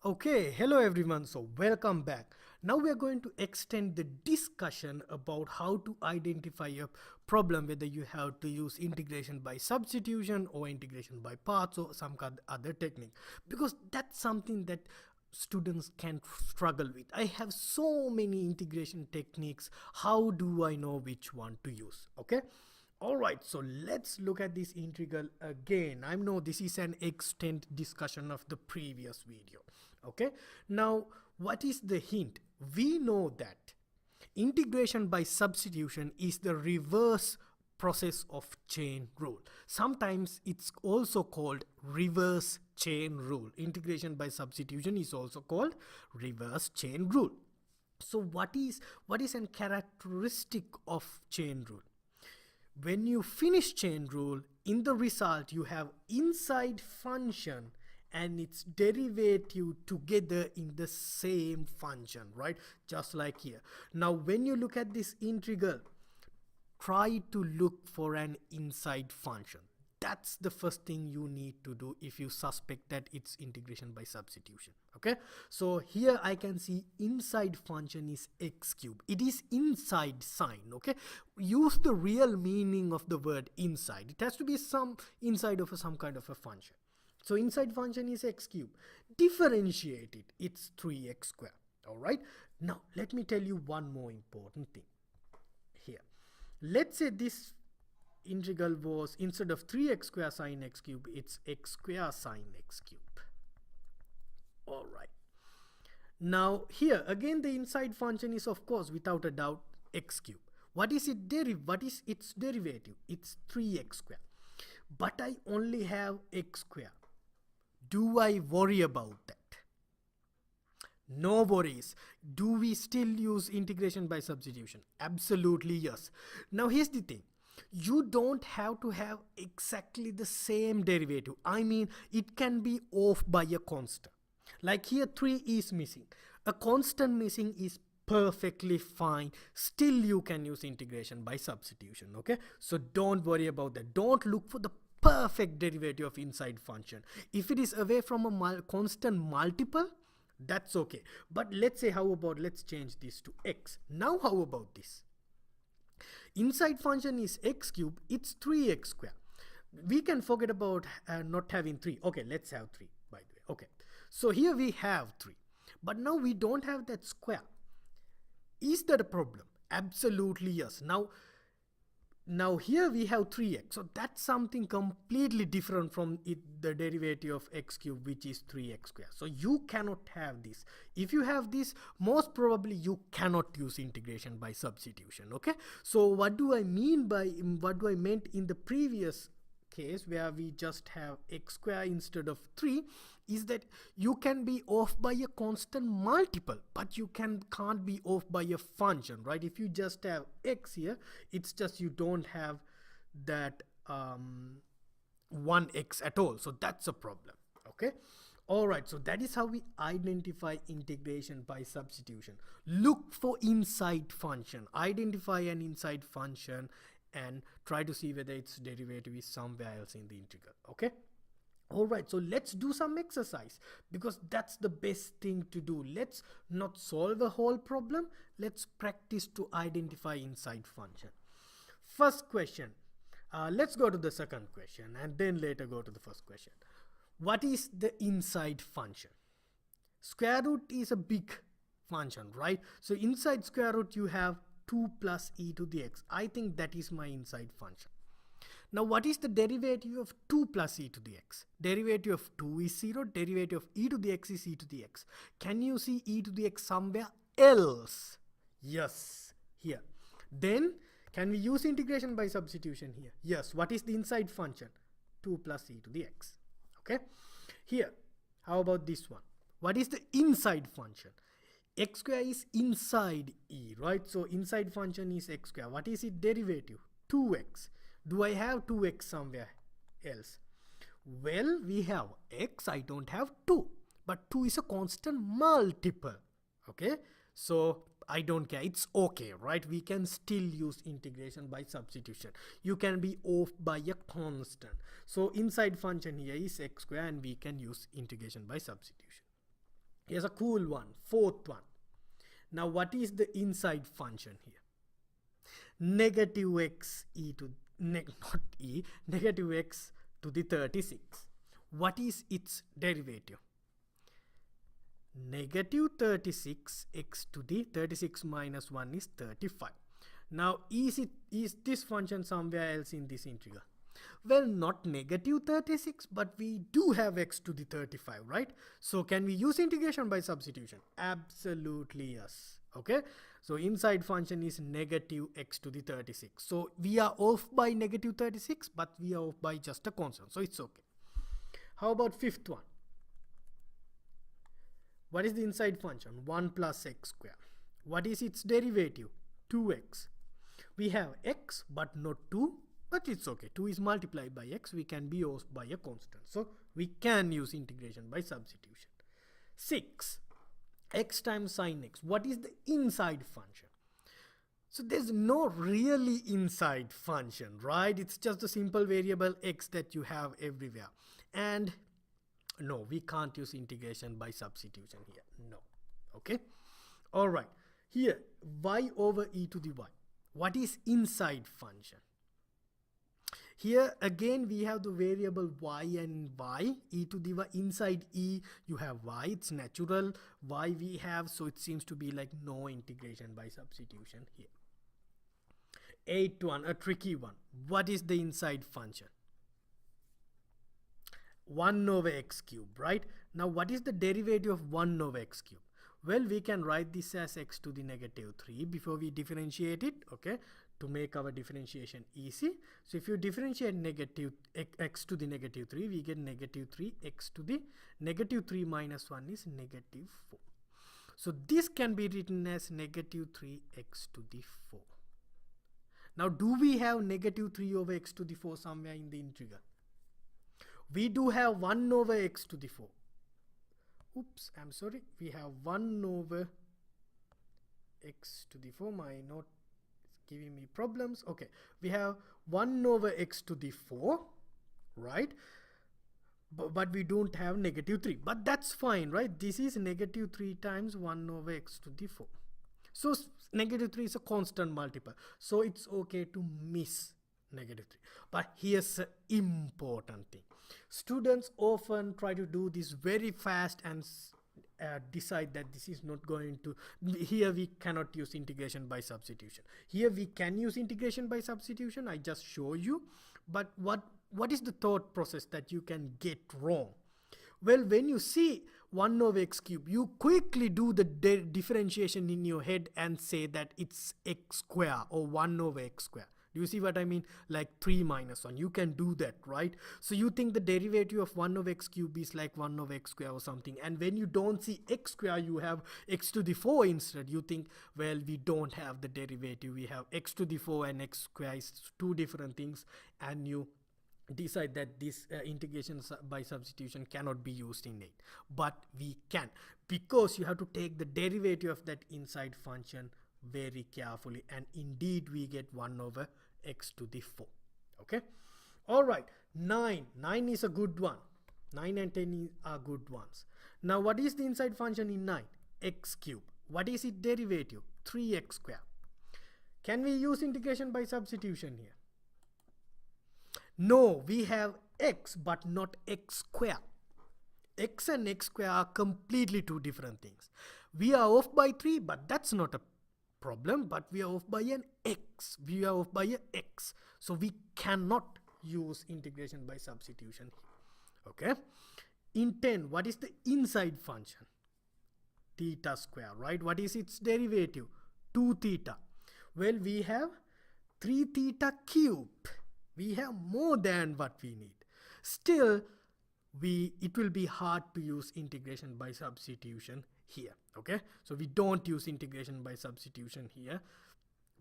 Okay, hello everyone. So, welcome back. Now we are going to extend the discussion about how to identify a problem, whether you have to use integration by substitution or integration by parts or some other technique, because that's something that students can struggle with. I have so many integration techniques. How do I know which one to use? Okay. Alright, so let's look at this integral again. I know this is an extent discussion of the previous video. Okay, now what is the hint? We know that integration by substitution is the reverse process of chain rule. Sometimes it's also called reverse chain rule. Integration by substitution is also called reverse chain rule. So what is a characteristic of chain rule? When you finish chain rule, in the result you have inside function and its derivative together in the same function, right? Just like here. Now when you look at this integral, try to look for an inside function. That's the first thing you need to do if you suspect that it's integration by substitution. Okay, so here I can see inside function is x cube. It is inside sign. Okay, use the real meaning of the word inside. It has to be some inside of some kind of a function. So inside function is x cube. Differentiate it, it's 3x square. All right, now let me tell you one more important thing here. Let's say this integral was, instead of 3x square sine x cube, it's x square sine x cube. All right, now here again the inside function is, of course, without a doubt, x cube. What is its derivative? It's 3x square, but I only have x square. Do I worry about that? No worries. Do we still use integration by substitution? Absolutely yes. Now here's the thing. You don't have to have exactly the same derivative. I mean, it can be off by a constant. Like here 3 is missing. A constant missing is perfectly fine. Still you can use integration by substitution. Okay, so don't worry about that. Don't look for the perfect derivative of inside function. If it is away from a constant multiple, that's okay. But let's say, how about, let's change this to x. Now how about this? Inside function is x cube, it's 3x square. We can forget about not having 3. Okay, let's have 3 by the way. Okay, so here we have 3, but now we don't have that square. Is that a problem? Absolutely yes. Now here we have 3x, so that's something completely different from the derivative of x cube, which is 3x square. So you cannot have this. If you have this, most probably you cannot use integration by substitution. Okay, so what do I mean by, what do I meant in the previous case where we just have x square instead of 3, is that you can be off by a constant multiple, but you can't be off by a function, right? If you just have x here, it's just you don't have that 1x at all, so that's a problem. Okay, all right, so that is how we identify integration by substitution. Look for inside function, identify an inside function, and try to see whether its derivative is somewhere else in the integral. Okay, all right, so let's do some exercise, because that's the best thing to do. Let's not solve a whole problem, let's practice to identify inside function. First question, let's go to the second question and then later go to the first question. What is the inside function? Square root is a big function, right? So inside square root you have 2 plus e to the x. I think that is my inside function. Now what is the derivative of 2 plus e to the x? Derivative of 2 is 0, derivative of e to the x is e to the x. Can you see e to the x somewhere else? Yes, here. Then can we use integration by substitution here? Yes. What is the inside function? 2 plus e to the x. Okay, here, how about this one? What is the inside function? X square is inside e, right? So inside function is x square. What is its derivative? 2x. Do I have 2x somewhere else? Well, we have x, I don't have 2, but 2 is a constant multiple. Okay, so I don't care, it's okay, right? We can still use integration by substitution. You can be off by a constant. So inside function here is x square and we can use integration by substitution. Here's a cool one, fourth one. Now what is the inside function here? Negative x e to not e, negative x to the 36. What is its derivative? Negative 36 x to the 36 minus 1 is 35. Now is this function somewhere else in this integral? Well, not negative 36, but we do have x to the 35, right? So can we use integration by substitution? Absolutely yes. Okay, so inside function is negative x to the 36. So we are off by negative 36, but we are off by just a constant, so it's okay. How about fifth one? What is the inside function? 1 plus x square. What is its derivative? 2x. We have x but not 2, but it's okay. 2 is multiplied by x. We can be off by a constant, so we can use integration by substitution. 6. X times sine x. What is the inside function? So there's no really inside function, right? It's just a simple variable x that you have everywhere. And no, we can't use integration by substitution here. No. Okay. All right. Here, y over e to the y. What is inside function? Here again we have the variable y and y, e to the y. Inside e you have y, it's natural. Y we have, so it seems to be like no integration by substitution here. 8th one, a tricky one. What is the inside function? 1 over x cube, right? Now what is the derivative of 1 over x cube? Well, we can write this as x to the negative 3 before we differentiate it, okay, to make our differentiation easy. So if you differentiate negative x to the negative 3, we get negative 3 x to the negative 3 minus 1 is negative 4. So this can be written as negative 3 x to the 4. Now do we have negative 3 over x to the 4 somewhere in the integral? We do have 1 over x to the 4. Oops, I'm sorry. We have 1 over x to the 4. My note is giving me problems. Okay, we have 1 over x to the 4, right? But we don't have negative 3. But that's fine, right? This is negative 3 times 1 over x to the 4. So negative 3 is a constant multiple. So it's okay to miss negative 3. But here's an important thing. Students often try to do this very fast and decide that this is not going to, here we cannot use integration by substitution. Here we can use integration by substitution. I just show you. But what is the thought process that you can get wrong? Well, when you see 1 over x cube, you quickly do the differentiation in your head and say that it's x square or 1 over x square. Do you see what I mean? Like 3 minus 1. You can do that, right? So you think the derivative of 1 over x cube is like 1 over x square or something. And when you don't see x square, you have x to the 4 instead. You think, well, we don't have the derivative. We have x to the 4 and x square is two different things. And you decide that this integration by substitution cannot be used in it. But we can, because you have to take the derivative of that inside function very carefully, and indeed we get 1 over x to the 4. Okay, all right. 9 is a good one. 9 and 10 are good ones. Now what is the inside function in 9? X cube. What is its derivative? 3x square. Can we use integration by substitution here? No, we have x but not x square. X and x square are completely two different things. We are off by 3, but that's not a problem, but we are off by an x. We are off by a x. So we cannot use integration by substitution. Okay. In 10, what is the inside function? Theta square, right? What is its derivative? 2 theta. Well, we have 3 theta cube. We have more than what we need. Still, it will be hard to use integration by substitution here. Okay, so we don't use integration by substitution here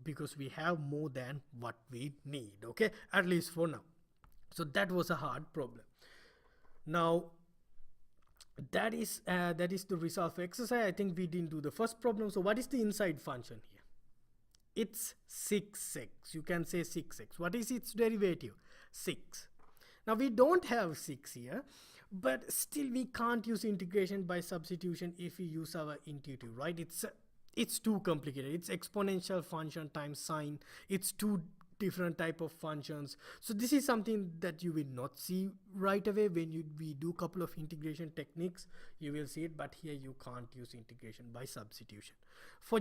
because we have more than what we need. Okay, at least for now. So that was a hard problem. Now that is the result for exercise. I think we didn't do the first problem. So what is the inside function here? It's 6x. You can say 6x. What is its derivative? 6. Now we don't have 6 here. but still we can't use integration by substitution if we use our intuitive, right? It's too complicated. It's exponential function times sine. It's two different type of functions. So this is something that you will not see right away. When we do couple of integration techniques, you will see it, but here you can't use integration by substitution. For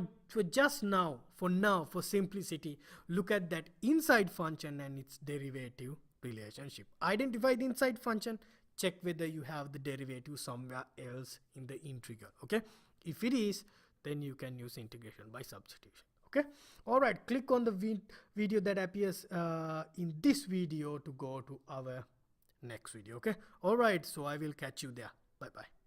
now, for simplicity, look at that inside function and its derivative relationship. Identify the inside function, check whether you have the derivative somewhere else in the integral. Okay, if it is, then you can use integration by substitution. Okay, all right, click on the video that appears in this video to go to our next video. Okay, all right, so I will catch you there. Bye bye.